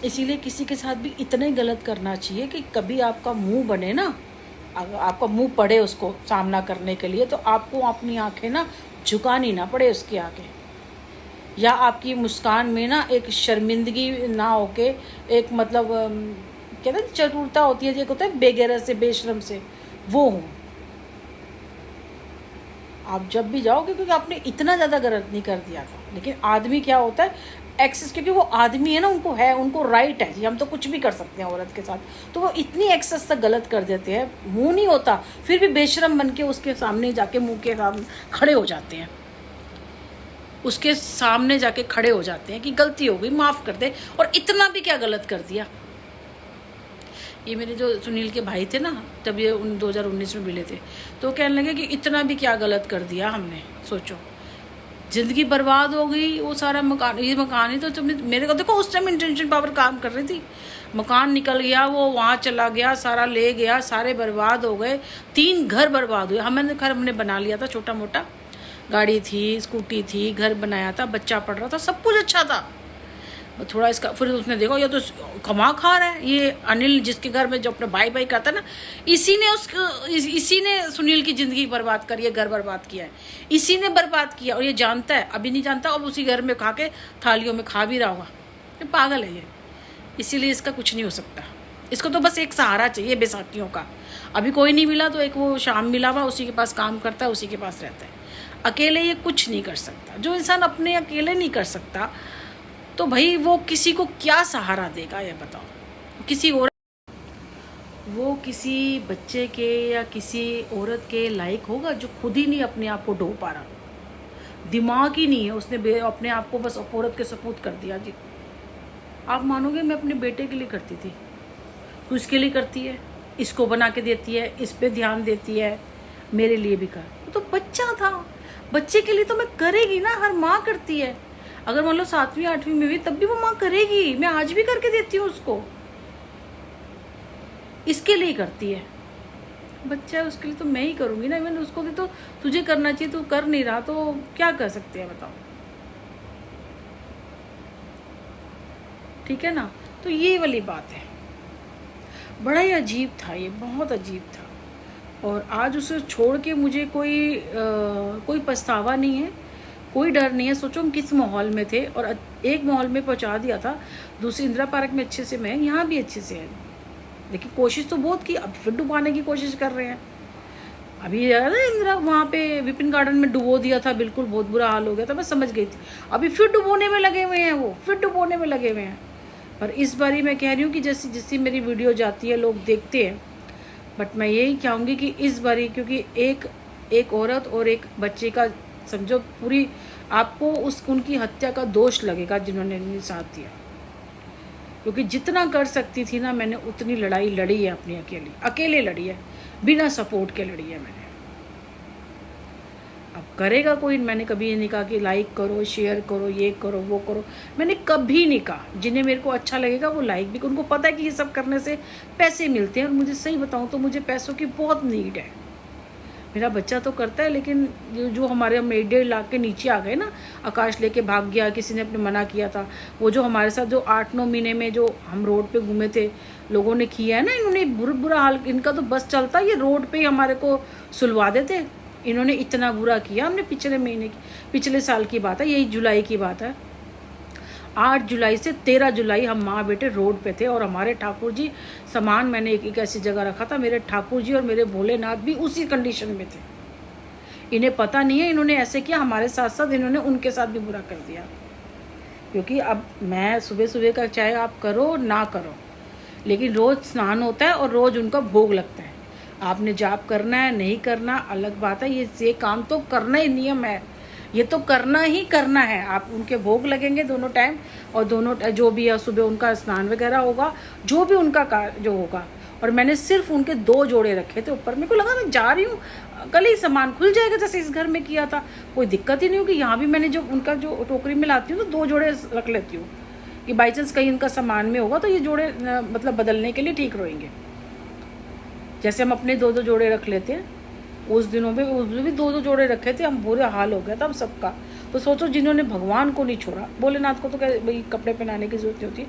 इसीलिए किसी के साथ भी इतना ही गलत करना चाहिए कि कभी आपका मुंह बने ना, अगर आपका मुंह पड़े उसको सामना करने के लिए, तो आपको अपनी आंखें ना झुकानी ना पड़े उसके आगे, या आपकी मुस्कान में ना एक शर्मिंदगी ना होके एक मतलब कहते हैं चतुरता होती है, एक होता है बेगैरत से बेशरम से, वो हो आप जब भी जाओगे, क्योंकि आपने इतना ज़्यादा गलत नहीं कर दिया था। लेकिन आदमी क्या होता है एक्सेस, क्योंकि वो आदमी है ना, उनको राइट है जी, हम तो कुछ भी कर सकते हैं औरत के साथ, तो वो इतनी एक्सेस तक गलत कर देते हैं, मुंह नहीं होता फिर भी बेशरम बन के उसके सामने जाके मुंह के सामने खड़े हो जाते हैं, उसके सामने जाके खड़े हो जाते हैं कि गलती हो गई माफ़ कर दे, और इतना भी क्या गलत कर दिया। ये मेरे जो सुनील के भाई थे ना, तब ये 2019 में मिले थे, तो कहने लगे कि इतना भी क्या गलत कर दिया हमने, सोचो ज़िंदगी बर्बाद हो गई, वो सारा मकान, ये मकान ही तो तुमने, मेरे को देखो उस टाइम इंटेंशन पावर काम कर रही थी, मकान निकल गया, वो वहाँ चला गया, सारा ले गया, सारे बर्बाद हो गए, 3 घर बर्बाद हुए। हमने बना लिया था, छोटा मोटा गाड़ी थी, स्कूटी थी, घर बनाया था, बच्चा पढ़ रहा था, सब कुछ अच्छा था, थोड़ा इसका फिर उसने देखो ये तो कमा खा रहा है, ये अनिल जिसके घर में जो अपने भाई भाई करता है ना, इसी ने सुनील की ज़िंदगी बर्बाद करी है, घर बर्बाद किया है, इसी ने बर्बाद किया, और ये जानता है, अभी नहीं जानता, अब उसी घर में खा के थालियों में खा भी रहा होगा, ये पागल है ये, इसीलिए इसका कुछ नहीं हो सकता। इसको तो बस एक सहारा चाहिए बैसाखियों का, अभी कोई नहीं मिला तो एक वो शाम मिला हुआ, उसी के पास काम करता है, उसी के पास रहता है, अकेले ये कुछ नहीं कर सकता। जो इंसान अपने अकेले नहीं कर सकता तो भाई वो किसी को क्या सहारा देगा, ये बताओ। किसी और वो किसी बच्चे के या किसी औरत के लायक होगा जो खुद ही नहीं अपने आप को ढो पा रहा, दिमाग ही नहीं है, उसने अपने आप को बस औरत के सपूत कर दिया जी। आप मानोगे मैं अपने बेटे के लिए करती थी, तो इसके लिए करती है, इसको बना के देती है, इस पे ध्यान देती है, मेरे लिए भी कर, तो बच्चा था, बच्चे के लिए तो मैं करेगी ना, हर माँ करती है, अगर मान लो 7वीं 8वीं में भी तब भी वो माँ करेगी, मैं आज भी करके देती हूँ उसको, इसके लिए करती है, बच्चा है उसके लिए तो मैं ही करूँगी ना, इवन उसको भी तो तुझे करना चाहिए, तू कर नहीं रहा तो क्या कर सकते हैं बताओ, ठीक है ना। तो ये वाली बात है, बड़ा ही अजीब था ये, बहुत अजीब था, और आज उसे छोड़ के मुझे कोई पछतावा नहीं है, कोई डर नहीं है। सोचो हम किस माहौल में थे, और एक माहौल में पहुंचा दिया था, दूसरी इंदिरा पार्क में अच्छे से मैं यहाँ भी अच्छे से है, लेकिन कोशिश तो बहुत की, अब फिर डुबाने की कोशिश कर रहे हैं। अभी ना इंदिरा वहाँ पे विपिन गार्डन में डुबो दिया था, बिल्कुल बहुत बुरा हाल हो गया था, मैं समझ गई थी, अभी फिर डुबोने में लगे हुए हैं, वो फिर डुबोने में लगे हुए हैं। पर इस बारी मैं कह रही हूँ कि जैसी जैसी मेरी वीडियो जाती है लोग देखते हैं, बट मैं यही चाहूँगी कि इस बारी, क्योंकि एक औरत और एक बच्चे का समझो पूरी, आपको उनकी हत्या का दोष लगेगा जिन्होंने साथ दिया, क्योंकि जितना कर सकती थी ना मैंने उतनी लड़ाई लड़ी है, अपनी अकेले लड़ी है, बिना सपोर्ट के लड़ी है मैंने। अब करेगा कोई, मैंने कभी ये नहीं कहा कि लाइक करो, शेयर करो, ये करो, वो करो, मैंने कभी नहीं कहा। जिन्हें मेरे को अच्छा लगेगा वो लाइक भी, उनको पता है कि ये सब करने से पैसे मिलते हैं, और मुझे सही बताऊं तो मुझे पैसों की बहुत नीड है। मेरा बच्चा तो करता है, लेकिन जो हमारे हम 1.5 लाख के नीचे आ गए ना, आकाश लेके भाग गया, किसी ने अपने मना किया था, वो जो हमारे साथ जो 8-9 महीने में जो हम रोड पे घूमे थे, लोगों ने किया है ना, इन्होंने बुरा हाल, इनका तो बस चलता, ये रोड पे ही हमारे को सुलवा देते, इन्होंने इतना बुरा किया हमने। पिछले साल की बात है, यही जुलाई की बात है, 8 जुलाई से 13 जुलाई हम माँ बेटे रोड पे थे, और हमारे ठाकुर जी, सामान मैंने एक ऐसी जगह रखा था, मेरे ठाकुर जी और मेरे भोलेनाथ भी उसी कंडीशन में थे। इन्हें पता नहीं है, इन्होंने ऐसे किया, हमारे साथ साथ इन्होंने उनके साथ भी बुरा कर दिया। क्योंकि अब मैं सुबह सुबह का चाहे आप करो ना करो, लेकिन रोज़ स्नान होता है और रोज़ उनका भोग लगता है। आपने जाप करना है नहीं करना अलग बात है, ये काम तो करना ही नियम है, ये तो करना ही करना है। आप उनके भोग लगेंगे दोनों टाइम, और दोनों जो भी है सुबह उनका स्नान वगैरह होगा, जो भी उनका जो होगा। और मैंने सिर्फ उनके 2 जोड़े रखे थे ऊपर, मेरे को लगा मैं जा रही हूँ कल ही सामान खुल जाएगा, जैसे इस घर में किया था, कोई दिक्कत ही नहीं होगी। यहाँ भी मैंने जो उनका जो टोकरी में लाती हूँ तो 2 जोड़े रख लेती हूँ कि बाई चांस कहीं इनका सामान में होगा तो ये जोड़े मतलब बदलने के लिए ठीक रहेंगे। जैसे हम अपने 2-2 जोड़े रख लेते हैं, उस दिनों में भी 2-2 जोड़े रखे थे, हम बुरे हाल हो गया था हम सबका। तो सोचो जिन्होंने भगवान को नहीं छोड़ा, भोलेनाथ को तो क्या भाई कपड़े पहनाने की जरूरत नहीं होती।